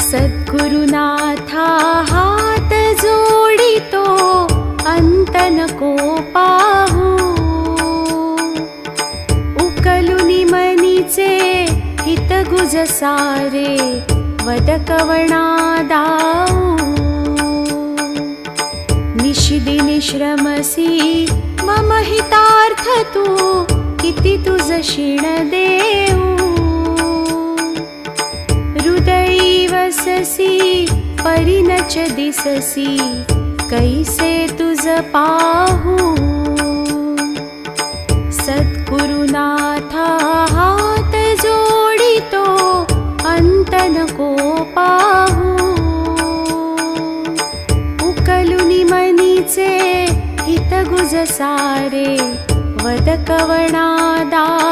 सद्गुरुनाथा हात जोडितो अंत नको पाहू। उकलुनी मनीचे हित गुज सारे वद कवणा दाऊ। निशिदिनी श्रमसी मम हितार्थ तू किती तुझ क्षीण देऊ। हृदयी वससी परिनच दिससी कैसे तुझ पाहू। सद्गुरुनाथा हात जोडितो अंत नको पाहू। उकलुनी मनीचे हित गुज सारे वद कवणा दाऊ।